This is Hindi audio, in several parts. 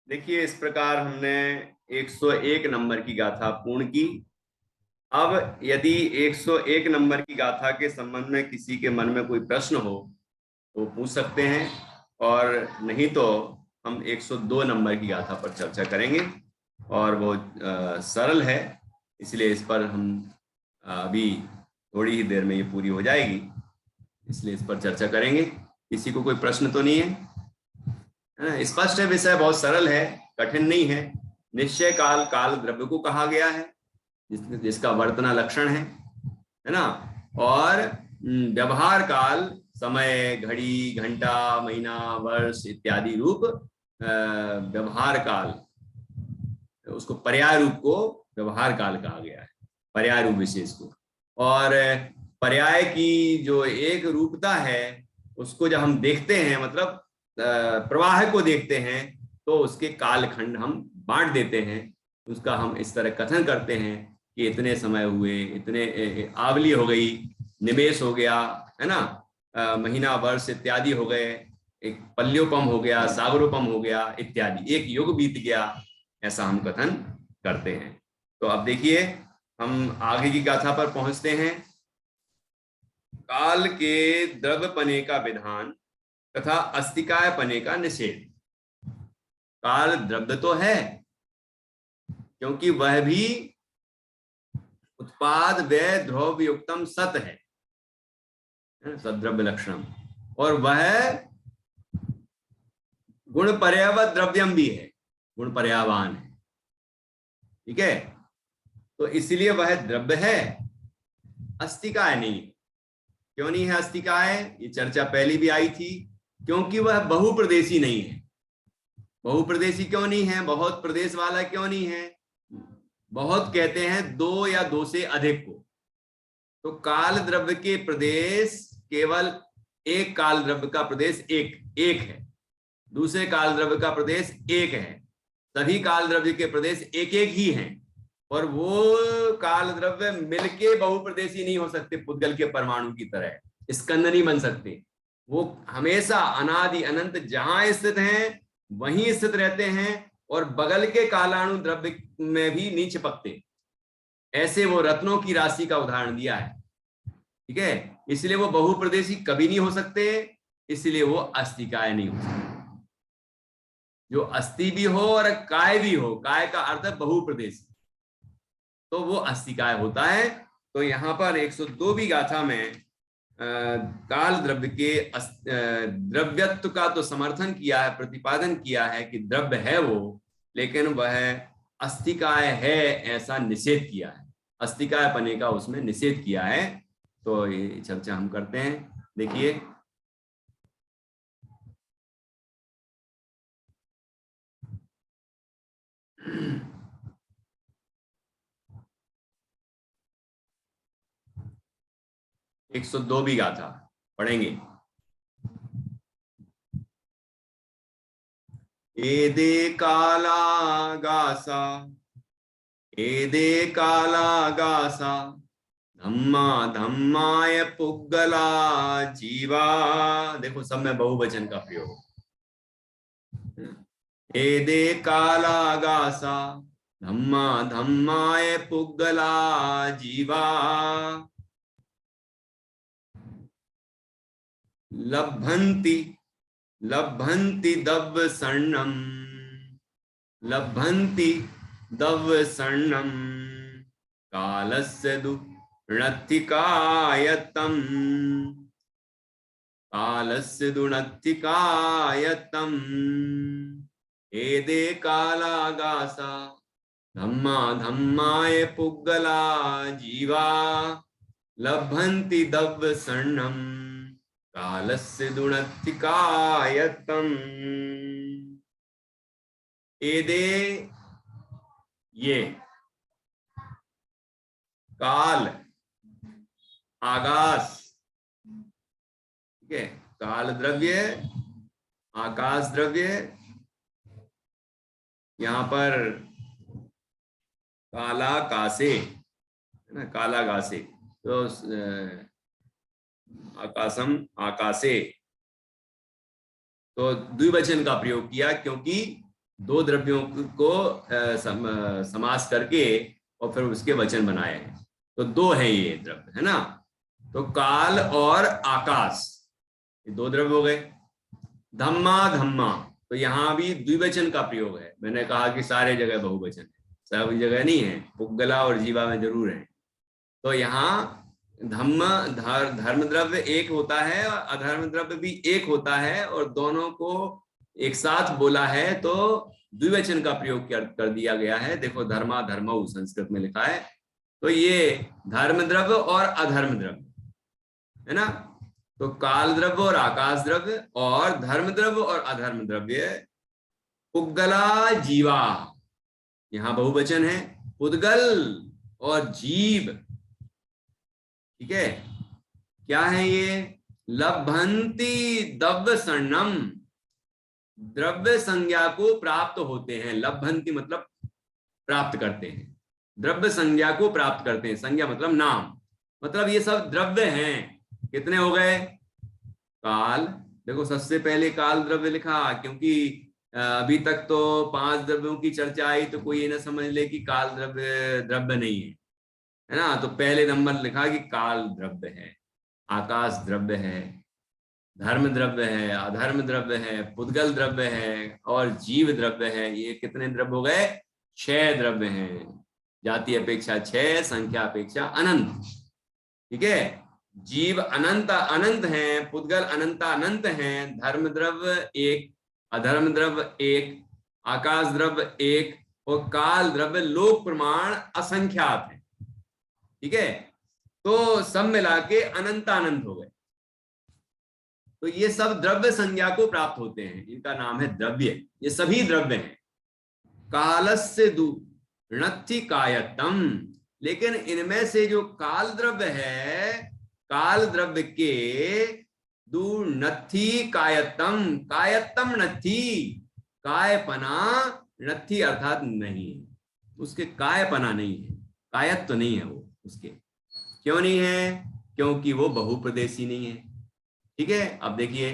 देखिए, इस प्रकार हमने 101 नंबर की गाथा पूर्ण की। अब यदि 101 नंबर की गाथा के संबंध में किसी के मन में कोई प्रश्न हो तो पूछ सकते हैं, और नहीं तो हम 102 नंबर की गाथा पर चर्चा करेंगे। और वो सरल है, इसलिए इस पर हम अभी थोड़ी ही देर में ये पूरी हो जाएगी, इसलिए इस पर चर्चा करेंगे। किसी को कोई प्रश्न तो नहीं है? स्पष्ट है, विषय बहुत सरल है, कठिन नहीं है। निश्चय काल, काल द्रव्य को कहा गया है, जिसका वर्तना लक्षण है ना। और व्यवहार काल समय, घड़ी, घंटा, महीना, वर्ष इत्यादि रूप व्यवहार काल, उसको पर्याय रूप को व्यवहार काल कहा गया है, पर्याय रूप विशेष को। और पर्याय की जो एक रूपता है उसको जब हम देखते हैं, मतलब प्रवाह को देखते हैं, तो उसके कालखंड हम बांट देते हैं। उसका हम इस तरह कथन करते हैं कि इतने समय हुए, इतने आवली हो गई, निमेष हो गया, है ना, महीना, वर्ष इत्यादि हो गए, एक पल्योपम हो गया, सागरोपम हो गया इत्यादि, एक युग बीत गया, ऐसा हम कथन करते हैं। तो अब देखिए, हम आगे की गाथा पर पहुंचते हैं। काल के द्रव्यपने का विधान तथा अस्तिकाय पने का निषेध। काल द्रव्य तो है, क्योंकि वह भी उत्पाद व्यय द्रव्य युक्तम सत है, सद्रव्य लक्षण, और वह गुण पर्याव द्रव्यम भी है, गुण पर्यावान है। ठीक है, तो इसलिए वह द्रव्य है, अस्तिकाय नहीं। क्यों नहीं है अस्तिकाय? ये चर्चा पहले भी आई थी। क्योंकि वह बहुप्रदेशी नहीं है। बहुप्रदेशी क्यों नहीं है? बहुत प्रदेश वाला क्यों नहीं है? बहुत कहते हैं दो या दो से अधिक को। तो काल द्रव्य के प्रदेश केवल एक काल द्रव्य का प्रदेश एक एक है, दूसरे काल द्रव्य का प्रदेश एक है, सभी काल द्रव्य के प्रदेश एक एक ही हैं। और वो काल द्रव्य मिलके बहुप्रदेशी नहीं हो सकते, पुद्गल के परमाणु की तरह स्कंद नहीं बन सकते। वो हमेशा अनादि अनंत जहां स्थित हैं वहीं स्थित रहते हैं, और बगल के कालाणु द्रव्य में भी नहीं चिपकते। ऐसे वो रत्नों की राशि का उदाहरण दिया है। ठीक है, इसलिए वो बहुप्रदेशी कभी नहीं हो सकते, इसलिए वो अस्तिकाय नहीं हो सकते। जो अस्थि भी हो और काय भी हो, काय का अर्थ है बहुप्रदेशी, तो वो अस्तिकाय होता है। तो यहां पर 102वीं गाथा में काल द्रव्य के द्रव्यत्व का तो समर्थन किया है, प्रतिपादन किया है कि द्रव्य है वो, लेकिन वह अस्तिकाय है ऐसा निषेध किया है, अस्तिकाय पने का उसमें निषेध किया है। तो ये चर्चा हम करते हैं। देखिए, एक 102वीं गाथा पढ़ेंगे। एदे काला गासा, एदे काला गासा, धम्मा धम्माय पुग्गला जीवा। देखो, सब में बहुवचन का प्रयोग। एदे काला गासा, धम्मा धम्माय पुग्गला जीवा। लभन्ति लभन्ति दव्य सर्णम, लभन्ति दव्य सर्णम, कालस्य दुणत्तिकायतम, कालस्य दुणत्तिकायतम। एदे कालागासा, धम्मा धम्माय पुग्गला जीवा, लभन्ति दव्य सर्णम, कालस्य दुणत्तिकायतम। एदे, ये काल, आकाश, ठीक है, काल द्रव्य, आकाश द्रव्य। यहां पर काला कासे है ना, काला गासे, तो आकाशम आकाशे, तो द्विवचन का प्रयोग किया, क्योंकि दो द्रव्यों को समास करके और फिर उसके वचन बनाए हैं। तो दो है ये द्रव्य, है ना। तो काल और आकाश, ये दो द्रव्य हो गए। धम्मा धम्मा, तो यहां भी द्विवचन का प्रयोग है। मैंने कहा कि सारे जगह बहुवचन है, सब जगह नहीं है, पुग्गला और जीवा में जरूर है। तो यहाँ धम्म धर्म द्रव्य एक होता है और अधर्म द्रव्य भी एक होता है, और दोनों को एक साथ बोला है तो द्विवचन का प्रयोग कर दिया गया है। देखो धर्मा धर्मौ संस्कृत में लिखा है। तो ये धर्म द्रव्य और अधर्म द्रव्य है ना। तो काल द्रव्य और आकाश द्रव्य और धर्म द्रव्य और अधर्म द्रव्य। पुद्गला जीवा, यहां बहुवचन है, पुद्गल और जीव, ठीक है। क्या है ये? लभंती द्रव्य सर्णम, द्रव्य संज्ञा को प्राप्त होते हैं। लभंती मतलब प्राप्त करते हैं, द्रव्य संज्ञा को प्राप्त करते हैं। संज्ञा मतलब नाम, मतलब ये सब द्रव्य हैं। कितने हो गए? काल, देखो सबसे पहले काल द्रव्य लिखा, क्योंकि अभी तक तो 5 द्रव्यों की चर्चा आई, तो कोई ये ना समझ ले कि काल द्रव्य द्रव्य नहीं है ना। तो पहले नंबर लिखा कि काल द्रव्य है, आकाश द्रव्य है, धर्म द्रव्य है, अधर्म द्रव्य है, पुद्गल द्रव्य है और जीव द्रव्य है। ये कितने द्रव्य हो गए? 6 द्रव्य हैं। जाति अपेक्षा 6, संख्या अपेक्षा अनंत, ठीक है। जीव अनंत अनंत हैं, पुद्गल अनंत अनंत हैं, धर्म द्रव्य 1, अधर्म द्रव्य 1, आकाश द्रव्य 1 और काल द्रव्य लोक प्रमाण असंख्यात है, ठीक है। तो सब मिला के अनंत अनंत हो गए। तो ये सब द्रव्य संज्ञा को प्राप्त होते हैं, इनका नाम है द्रव्य। ये सभी द्रव्य हैं। कालस्य दु णत्थि कायतम, लेकिन इनमें से जो काल द्रव्य है, काल द्रव्य के दुनत्थि कायतम, कायतम नत्थि, कायपना नत्थि अर्थात नहीं है, उसके कायपना नहीं है, कायत्व तो नहीं है वो उसके। क्यों नहीं है? क्योंकि वो बहुप्रदेशी नहीं है, ठीक है। अब देखिए,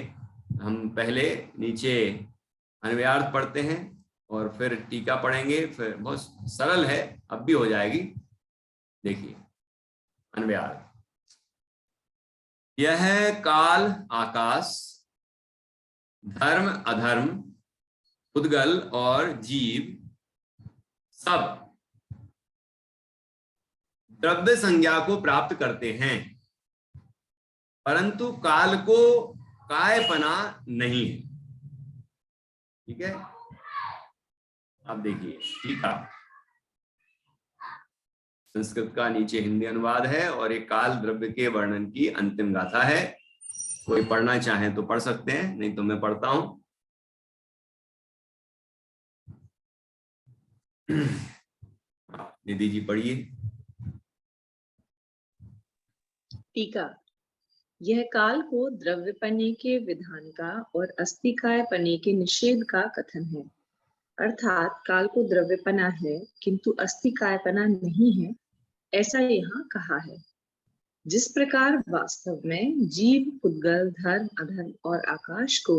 हम पहले नीचे अन्वयार्थ पढ़ते हैं और फिर टीका पढ़ेंगे। फिर बहुत सरल है, अब भी हो जाएगी। देखिए अन्वयार्थ, यह है काल आकाश, धर्म अधर्म, पुद्गल और जीव सब द्रव्य संज्ञा को प्राप्त करते हैं, परंतु काल को कायपना नहीं है, ठीक है। अब देखिए ठीक है, संस्कृत का नीचे हिंदी अनुवाद है और एक काल द्रव्य के वर्णन की अंतिम गाथा है। कोई पढ़ना चाहे तो पढ़ सकते हैं, नहीं तो मैं पढ़ता हूं। निधि जी पढ़िए। टीका, यह काल को द्रव्यपने के विधान का और अस्तिकायपने के निषेध का कथन है। अर्थात काल को द्रव्यपना है किंतु अस्तिकायपना नहीं है, ऐसा यहाँ कहा है। जिस प्रकार वास्तव में जीव, पुद्गल, धर्म, अधर्म और आकाश को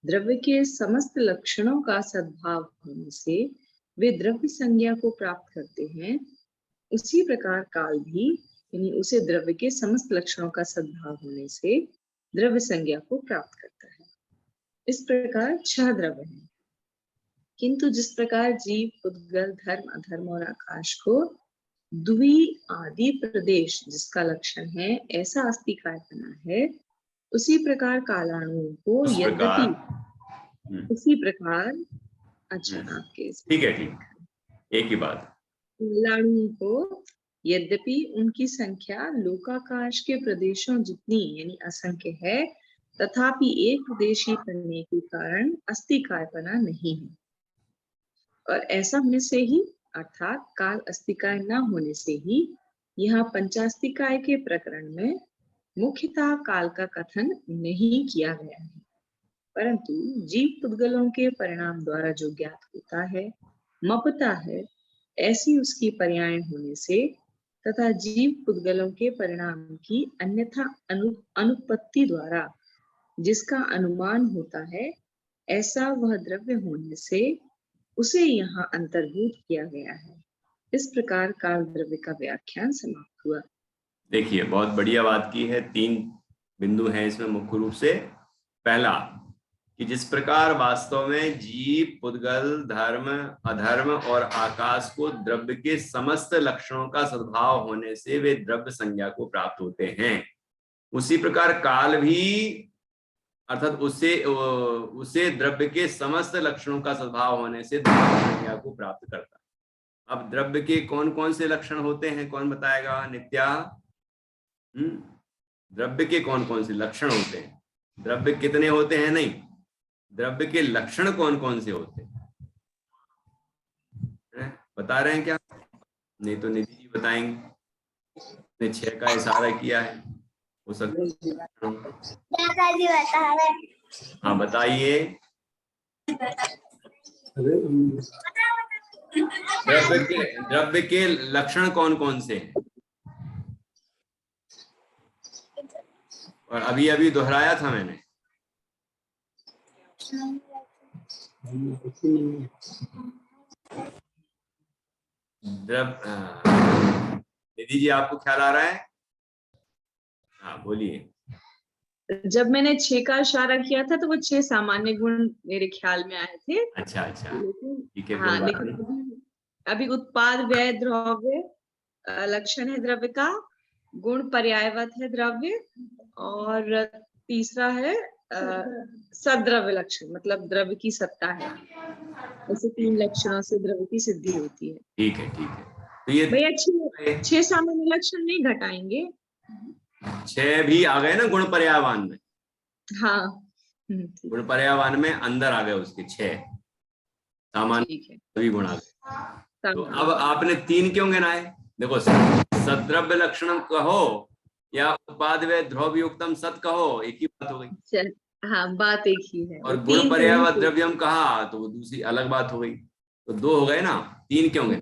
द्रव्य के समस्त लक्षणों का सद्भाव होने से वे द्रव्य संज्ञा को प्राप्त करते हैं, उसी प्रकार काल भी, यानी उसे द्रव्य के समस्त लक्षणों का सद्भाव होने से द्रव्य संज्ञा को प्राप्त करता है। इस प्रकार 6 द्रव्य हैं, किंतु जिस प्रकार जीव, पुद्गल, धर्म, अधर्म और आकाश को द्वि आदि प्रदेश जिसका लक्षण है ऐसा अस्तिकायपना है, उसी प्रकार कालाणुओं को यद्यपि उसी प्रकार, अच्छा आपके ठीक है, ठीक, एक ही बात। कालाणुओं को यद्यपि उनकी संख्या लोकाकाश के प्रदेशों जितनी यानी असंख्य है, तथापि एक प्रदेशी बनने के कारण अस्तिकायपना नहीं है। और ऐसा होने से ही, अर्थात काल अस्तिकाय न होने से ही यहाँ पंचास्तिकाय के प्रकरण में मुख्यतः काल का कथन नहीं किया गया है, परंतु जीव पुद्गलों के परिणाम द्वारा जो ज्ञात होता है, मपता है, ऐसी उसकी पर्यायन होने से तथा जीव पुद्गलों के परिणाम की अन्यथा अनुपत्ति द्वारा जिसका अनुमान होता है, ऐसा वह द्रव्य होने से उसे यहाँ अंतर्भूत किया गया है। इस प्रकार काल द्रव्य का व्याख्यान समाप्त हुआ। देखिए बहुत बढ़िया बात की है। 3 बिंदु हैं इसमें मुख्य रूप से। पहला कि जिस प्रकार वास्तव में जीव, पुद्गल, धर्म, अधर्म और आकाश को द्रव्य के समस्त लक्षणों का सद्भाव होने से वे द्रव्य संज्ञा को प्राप्त होते हैं, उसी प्रकार काल भी, अर्थात उसे द्रव्य के समस्त लक्षणों का सद्भाव होने से द्रव्य संज्ञा को प्राप्त करता है। अब द्रव्य के कौन कौन से लक्षण होते हैं, कौन बताएगा? नित्या। द्रव्य के कौन कौन से लक्षण होते हैं? द्रव्य कितने होते हैं नहीं, द्रव्य के लक्षण कौन कौन से होते हैं? बता रहे हैं क्या? नहीं तो निधि जी बताएंगे। ने 6 का इशारा किया है, हो सकता है। हाँ बताइए। द्रव्य के लक्षण कौन कौन से हैं? और अभी अभी दोहराया था मैंने। निधि जी आपको ख्याल आ रहा है? हाँ बोलिए। जब मैंने 6 का इशारा किया था तो वो 6 सामान्य गुण मेरे ख्याल में आए थे। अच्छा अच्छा, ठीक है। हाँ, लेकिन अभी उत्पाद, व्यय, द्रव्य लक्षण है द्रव्य का, गुण पर्यायवत है द्रव्य, और तीसरा है सद्रव्य लक्षण, मतलब द्रव्य की सत्ता है। ऐसे 3 लक्षणों से द्रव्य की सिद्धि होती है। ठीक है ठीक है। तो ये भैया 6 सामान्य लक्षण नहीं घटाएंगे? 6 भी आ गए ना गुण पर्यायवान में। हाँ गुण पर्यायवान में अंदर आ गए उसके 6 सामान्य सभी गुण आ गए। तो अब आपने 3 क्यों गिनाए? देखो, सद्रव्य लक्षणम कहो या उत्पाद व द्रव्य युक्तम सत कहो, एक ही बात हो गई। हाँ, बात एक ही है। और गुण पर्यायवत द्रव्यम कहा तो वो दूसरी अलग बात हो गई। तो 2 हो गए ना, 3 क्यों गए?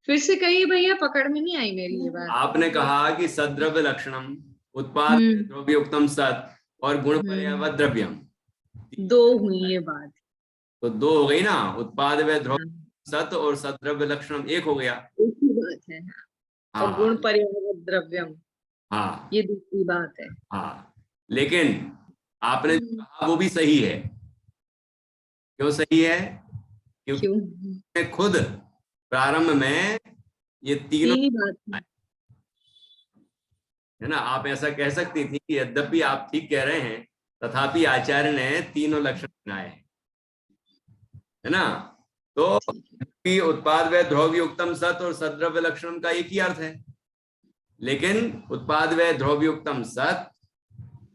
फिर से कहिए भैया, पकड़ में नहीं आई मेरी ये बात। आपने कहा कि सद्रव्य लक्षणम, उत्पाद द्रव्य युक्तम सत और गुण पर्यायवत द्रव्यम, 2 हुई ये बात। तो 2 हो गई ना। उत्पाद व द्रव्य सत और सद्रव्य लक्षणम 1 हो गया। एक ही बात है। हाँ। और गुण पर्यायवत द्रव्यम, हाँ, ये दूसरी बात है। हाँ, लेकिन आपने कहा वो भी सही है। क्यों सही है? क्योंकि खुद प्रारंभ में ये तीनों बात है ना। आप ऐसा कह सकती थी कि यद्यपि आप ठीक कह रहे हैं, तथापि आचार्य ने तीनों लक्षण गिनाए, है ना। तो उत्पाद व द्रव्य उत्तम सत और सद्रव्य लक्षण का एक ही अर्थ है। लेकिन उत्पाद व द्रव्य उत्तम सत,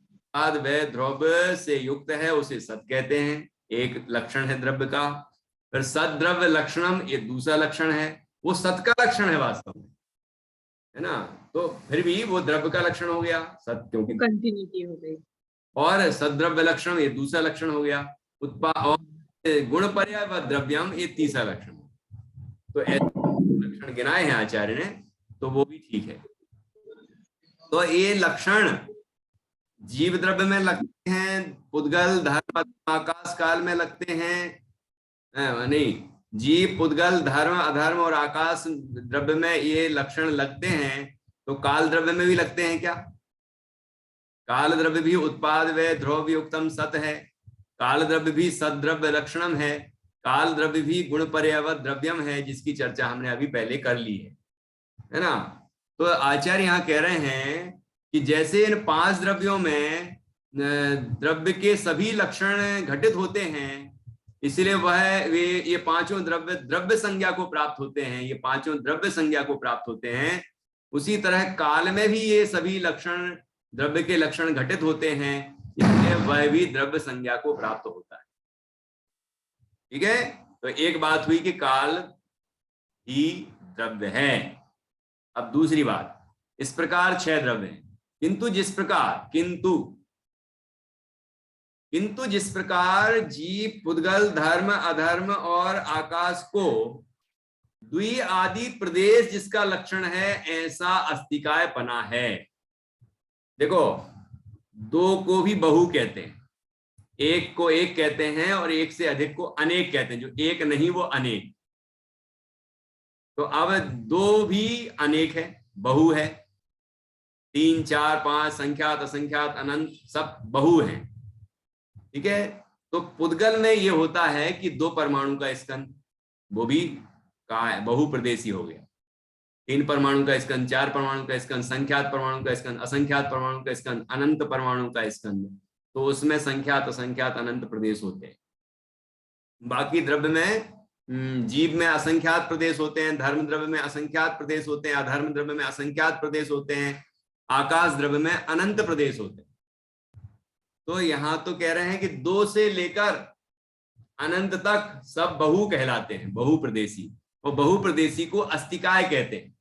उत्पाद व द्रव्य से युक्त है उसे सत कहते हैं, एक लक्षण है द्रव्य का। फिर सद्रव्य लक्षणम ये दूसरा लक्षण है, वो सत का लक्षण है वास्तव में, है ना। तो फिर भी वो द्रव्य का लक्षण हो गया सत, क्योंकि कंटिन्यूटी हो गई। और सद्रव्य लक्षण ये दूसरा लक्षण हो गया। उत्पाद और गुण पर्याय द्रव्यम ये तीसरा लक्षण। तो ऐसे लक्षण गिनाए हैं आचार्य ने, तो वो भी ठीक है। तो ये लक्षण जीव द्रव्य में लगते हैं, पुद्गल, धर्म, आकाश काल में लगते हैं, नहीं, जीव, पुद्गल, धर्म, अधर्म और आकाश द्रव्य में ये लक्षण लगते हैं, तो काल द्रव्य में भी लगते हैं क्या? काल द्रव्य भी उत्पाद व द्रव्य युक्तम सत है, काल द्रव्य भी सद्रव्य लक्षणम है, काल द्रव्य भी गुण पर्यायवत द्रव्यम है, जिसकी चर्चा हमने अभी पहले कर ली है ना। तो आचार्य यहाँ कह रहे हैं कि जैसे इन 5 द्रव्यों में द्रव्य के सभी लक्षण घटित होते हैं, इसलिए ये 5 द्रव्य द्रव्य संज्ञा को प्राप्त होते हैं, ये 5 द्रव्य संज्ञा को प्राप्त होते हैं। उसी तरह काल में भी ये सभी लक्षण, द्रव्य के लक्षण घटित होते हैं, इसलिए वह भी द्रव्य संज्ञा को प्राप्त होता है। ठीक है। तो एक बात हुई कि काल ही द्रव्य है। अब दूसरी बात, इस प्रकार 6 द्रव्य हैं, किंतु जिस प्रकार जीव, पुद्गल, धर्म, अधर्म और आकाश को द्वि आदि प्रदेश जिसका लक्षण है, ऐसा अस्तिकायपना है। देखो, 2 को भी बहु कहते हैं, एक को एक कहते हैं और एक से अधिक को अनेक कहते हैं। जो एक नहीं वो अनेक। तो अब दो भी अनेक है, बहु है। 3, 4, 5 संख्यात असंख्यात अनंत सब बहु हैं। ठीक है। तो पुद्गल में ये होता है कि 2 परमाणु का स्कंद, वो भी बहु प्रदेशी हो गया। 3 परमाणु का स्कंद, 4 परमाणु का स्कंद, संख्यात परमाणु का स्कंद, असंख्यात परमाणु का स्कंद, अनंत परमाणु का स्कंद। तो उसमें संख्यात असंख्यात अनंत प्रदेश होते हैं। बाकी द्रव्य में जीव में असंख्यात प्रदेश होते हैं, धर्म द्रव्य में असंख्यात प्रदेश होते हैं, अधर्म द्रव्य में असंख्यात प्रदेश होते हैं, आकाश द्रव्य में अनंत प्रदेश होते हैं। तो यहां तो कह रहे हैं कि 2 से लेकर अनंत तक सब बहु कहलाते हैं, बहु प्रदेशी। और बहु प्रदेशी को अस्तिकाय कहते हैं।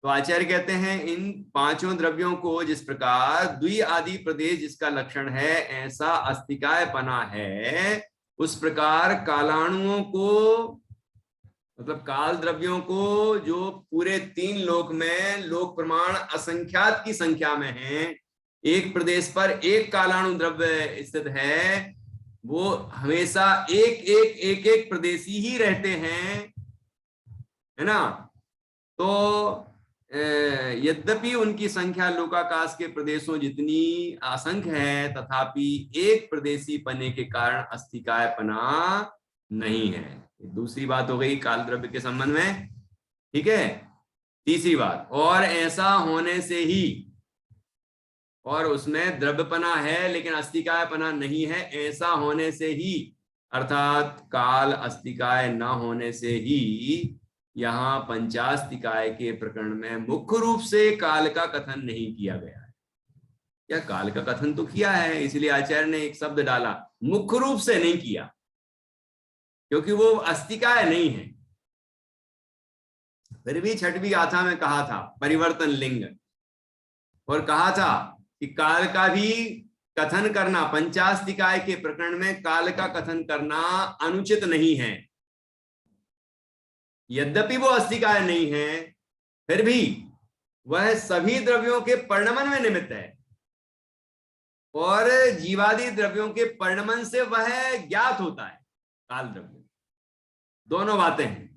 तो आचार्य कहते हैं इन 5 द्रव्यों को जिस प्रकार द्वि आदि प्रदेश जिसका लक्षण है ऐसा अस्तिकाय पना है, उस प्रकार कालाणुओं को, मतलब काल द्रव्यों को, जो पूरे 3 लोक में लोक प्रमाण असंख्यात की संख्या में है, एक प्रदेश पर एक कालाणु द्रव्य स्थित है, वो हमेशा एक एक प्रदेशी ही रहते हैं, है ना। तो यद्यपि उनकी संख्या लोकाकाश के प्रदेशों जितनी असंख्य है, तथापि एक प्रदेशी पने के कारण अस्तिकाय पना नहीं है। दूसरी बात हो गई काल द्रव्य के संबंध में। ठीक है। तीसरी बात, और ऐसा होने से ही, और उसमें द्रव्यपना है लेकिन अस्तिकायपना नहीं है, ऐसा होने से ही, अर्थात काल अस्तिकाय न होने से ही यहाँ पंचास्तिकाय के प्रकरण में मुख्य रूप से काल का कथन नहीं किया गया है। या काल का कथन तो किया है, इसलिए आचार्य ने एक शब्द डाला, मुख्य रूप से नहीं किया, क्योंकि वो अस्तिकाय नहीं है। फिर भी छठवीं गाथा में कहा था परिवर्तन लिंग, और कहा था कि काल का भी कथन करना, पंचास्तिकाय के प्रकरण में काल का कथन करना अनुचित नहीं है। यद्यपि वो अस्तिकाय नहीं है, फिर भी वह सभी द्रव्यों के परिणमन में निमित्त है, और जीवादि द्रव्यों के परिणमन से वह ज्ञात होता है। काल द्रव्य, दोनों बातें हैं।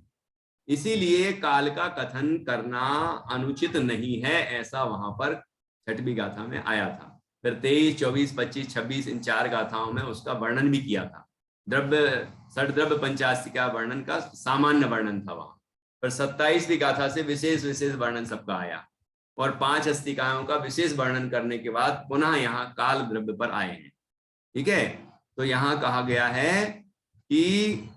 इसीलिए काल का कथन करना अनुचित नहीं है, ऐसा वहां पर छठवीं गाथा में आया था। फिर 23, 24, 25, 26 इन 4 गाथाओं में उसका वर्णन भी किया था। द्रव्य षड द्रव्य पंचास्तिका वर्णन का सामान्य वर्णन था वहां पर। 27वीं गाथा से विशेष वर्णन सबका आया, और 5 अस्तिकायों का विशेष वर्णन करने के बाद पुनः यहाँ काल द्रव्य पर आए हैं। ठीक है। तो यहाँ कहा गया है कि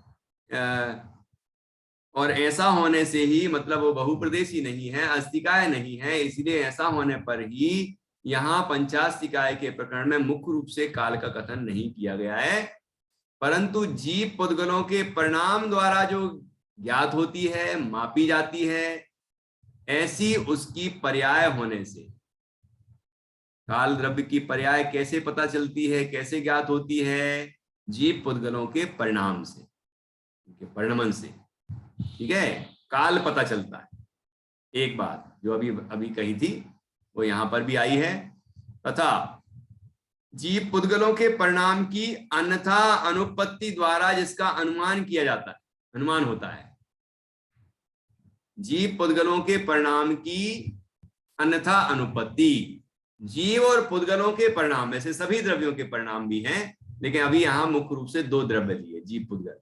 और ऐसा होने से ही, मतलब वो बहुप्रदेशी नहीं है, अस्तिकाय नहीं है, इसलिए ऐसा होने पर ही यहाँ पंचास्तिकाय के प्रकरण में मुख्य रूप से काल का कथन नहीं किया गया है, परंतु जीव पुद्गलों के परिणाम द्वारा जो ज्ञात होती है, मापी जाती है, ऐसी उसकी पर्याय होने से, काल द्रव्य की पर्याय कैसे पता चलती है, कैसे ज्ञात होती है? जीव पुद्गलों के परिणाम से, उनके परिणमन से। ठीक है, काल पता चलता है। एक बात जो अभी कही थी वो यहां पर भी आई है। तथा जीव पुद्गलों के परिणाम की अन्यथा अनुपत्ति द्वारा जिसका अनुमान किया जाता है, अनुमान होता है। जीव पुद्गलों के परिणाम की अन्यथा अनुपत्ति, जीव और पुद्गलों के परिणाम में से सभी द्रव्यों के परिणाम भी हैं, लेकिन अभी यहां मुख्य रूप से 2 द्रव्य लिए, जीव पुद्गल।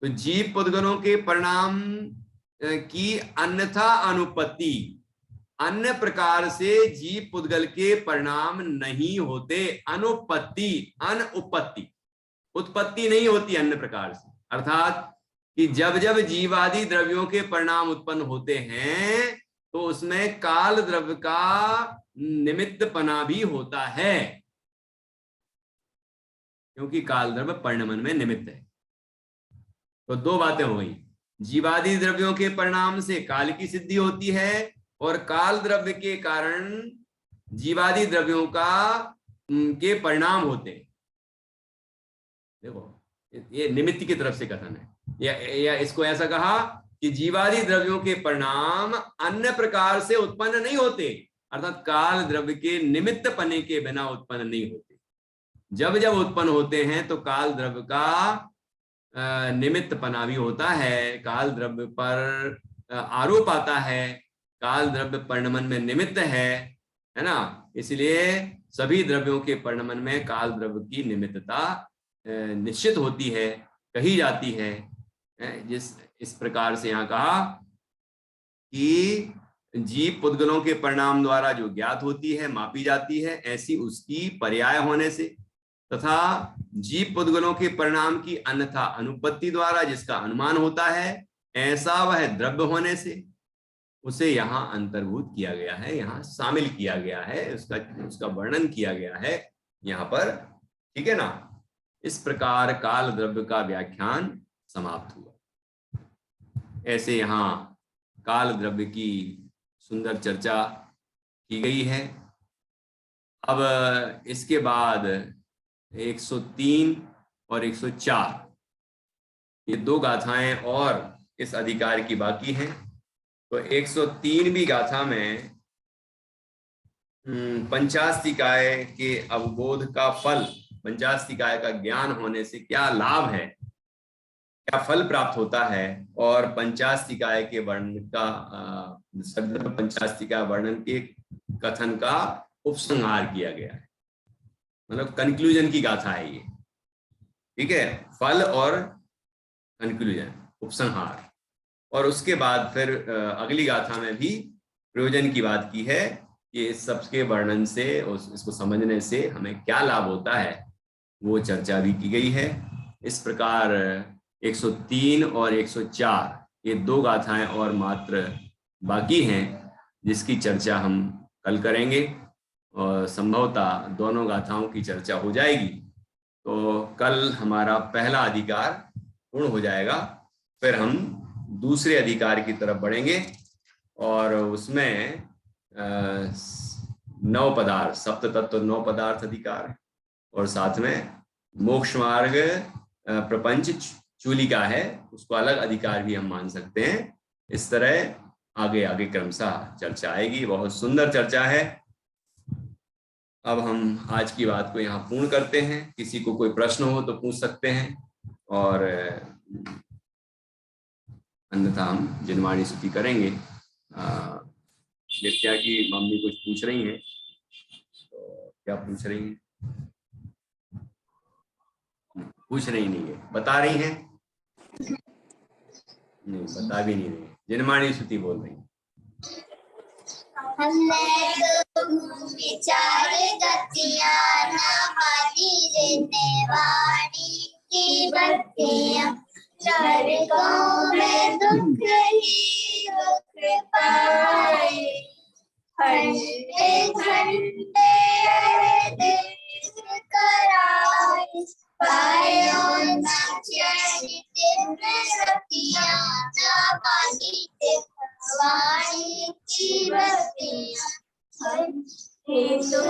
तो जीव पुद्गलों के परिणाम की अन्यथा अनुपत्ति, अन्य प्रकार से जीव पुद्गल के परिणाम नहीं होते। अनुपत्ति, अनुपत्ति, उत्पत्ति नहीं होती अन्य प्रकार से, अर्थात कि जब जब जीवादि द्रव्यों के परिणाम उत्पन्न होते हैं तो उसमें काल द्रव्य का निमित्तपना भी होता है, क्योंकि काल द्रव्य परिणमन में निमित्त है। तो 2 बातें हो गई, जीवादि द्रव्यों के परिणाम से काल की सिद्धि होती है, और काल द्रव्य के कारण जीवादि द्रव्यों के परिणाम होते हैं। देखो, ये निमित्त की तरफ से कथन है, या इसको ऐसा कहा कि जीवादि द्रव्यों के परिणाम अन्य प्रकार से उत्पन्न नहीं होते, अर्थात काल द्रव्य के निमित्त पने के बिना उत्पन्न नहीं होते। जब जब उत्पन्न होते हैं तो काल द्रव्य का निमित्त पना भी होता है, काल द्रव्य पर आरोप आता है, काल द्रव्य परिणमन में निमित्त है ना। इसलिए सभी द्रव्यों के परिणमन में काल द्रव्य की निमित्तता निश्चित होती है, कही जाती है। जिस इस प्रकार से यहाँ कहा कि जीव पुद्गलों के परिणाम द्वारा जो ज्ञात होती है, मापी जाती है, ऐसी उसकी पर्याय होने से, तथा जीव पुद्गलों के परिणाम की अन्यथा अनुपत्ति द्वारा जिसका अनुमान होता है, ऐसा वह द्रव्य होने से उसे यहाँ अंतर्भूत किया गया है, यहाँ शामिल किया गया है, उसका वर्णन किया गया है यहाँ पर। ठीक है ना। इस प्रकार काल द्रव्य का व्याख्यान समाप्त हुआ। ऐसे यहाँ काल द्रव्य की सुंदर चर्चा की गई है। अब इसके बाद 103 और 104 ये दो गाथाएं और इस अधिकार की बाकी हैं। तो 103वीं गाथा में पंचास्तिकाय के अवबोध का फल, पंचास्तिकाय का ज्ञान होने से क्या लाभ है, क्या फल प्राप्त होता है, और पंचास्तिकाय के वर्णन का पंचास्तिकाय वर्णन के कथन का उपसंहार किया गया है, मतलब कंक्लूजन की गाथा है ये। ठीक है, फल और कंक्लूजन, उपसंहार। और उसके बाद फिर अगली गाथा में भी प्रयोजन की बात की है कि इस सबके वर्णन से, इसको समझने से हमें क्या लाभ होता है, वो चर्चा भी की गई है। इस प्रकार 103 और 104 ये दो गाथाएं और मात्र बाकी हैं, जिसकी चर्चा हम कल करेंगे, और संभवतः दोनों गाथाओं की चर्चा हो जाएगी। तो कल हमारा पहला अधिकार पूर्ण हो जाएगा, फिर हम दूसरे अधिकार की तरफ बढ़ेंगे, और उसमें 9 पदार्थ, सप्त तत्व 9 पदार्थ अधिकार, और साथ में मोक्ष मार्ग प्रपंच चूलिका है, उसको अलग अधिकार भी हम मान सकते हैं। इस तरह आगे आगे क्रमशः चर्चा आएगी। बहुत सुंदर चर्चा है। अब हम आज की बात को यहाँ पूर्ण करते हैं। किसी को कोई प्रश्न हो तो पूछ सकते हैं, और अन्यथा हम जिनवाणी स्तुति करेंगे। नित्या की मम्मी कुछ पूछ रही हैं, तो क्या पूछ रही हैं? पूछ रही नहीं है, बता रही हैं? नहीं, बता भी नहीं रही। जिनवाणी स्तुति बोल रही। हमने तो विचार गतियां न मानी जितने वाणी की बत्तियां, स्वर्गों में दुख ही दुख पाए, घंटे घंटे देश कराए, पायो न चैन रतियां न मानी वाणी की बत्तियां, तो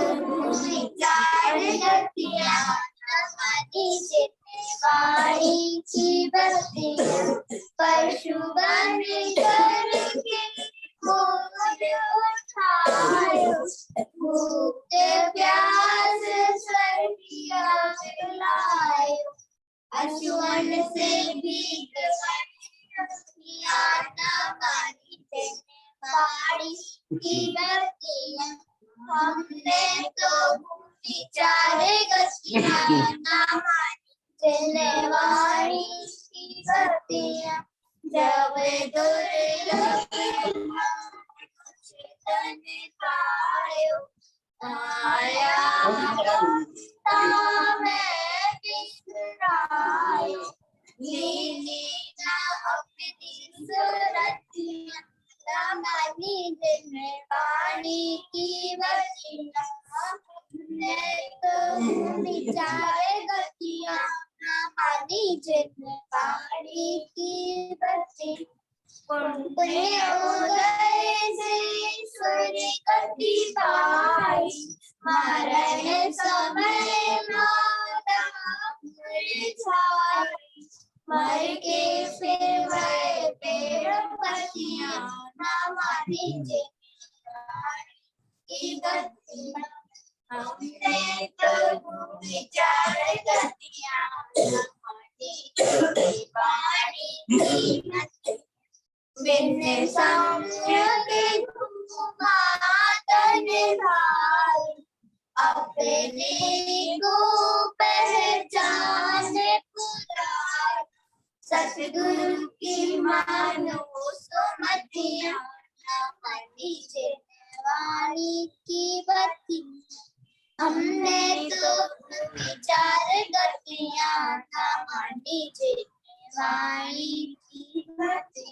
विचार गतियां न मानी जितने वाणी की बत्तियां, पशु बन करके मोर उठायो, भूख प्यास स्वर्गिया मिलायो, अश्वन से भीग न मानी जितने वाणी की बत्तियां, हमने तो विचार गतियां न मानी जितने वाणी की बत्तियां, जब दुर्लभ चेतन पायो, आया में बिसरायो, लीनी न अपनी सुरतियां न मानी जितने वाणी की बत्तियां, हमने तो विचार गतियां न मानी जितने वाणी की बत्तियां, उदय से सूर्य गति पाई, मरण समय माता मुरझाई, मर के फिर वह पेड़ पत्तियां न मानी जितने वाणी की बत्तियां, हमने तो विचार गतियां पानी की बिन सम्य के मातन भाई अपने को पहचान पुराण सतगुरु की मानो सुमतियां नीचे वाणी की बत्ती हमने तो विचार गतियां नीचे वाणी की बत्ती।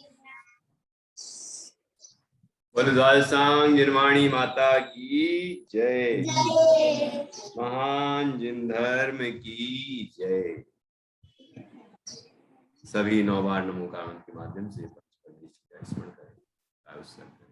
बोलो द्वादशांग निर्माणी माता की जय। जय। महान जिन धर्म की जय। सभी 9 बार नमो कामन के माध्यम से स्मरण करें।